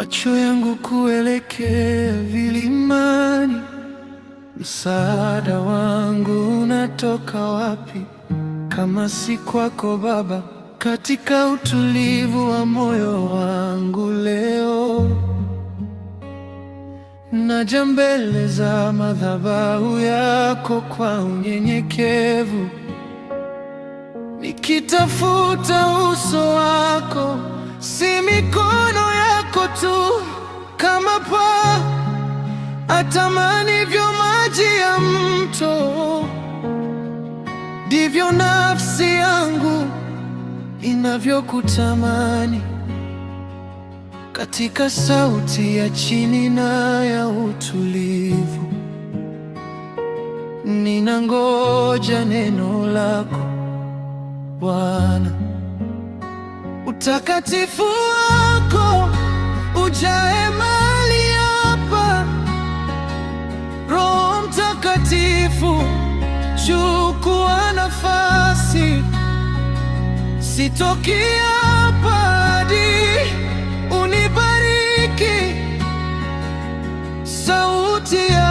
macho yangu kuelekea vilimani. Msaada wangu unatoka wapi kama si kwako Baba? Katika utulivu wa moyo wangu leo, naja mbele za madhabahu yako kwa unyenyekevu, nikitafuta uso wako, si mikono yako tu. Kama paa atamanivyo maji ya mto, ndivyo nafsi yangu inavyokutamani. Katika sauti ya chini na ya utulivu, ninangoja neno lako Bwana. Utakatifu wako ujae mahali hapa. Roho Mtakatifu, chukua nafasi. Sitoki hapa hadi unibariki. Sauti ya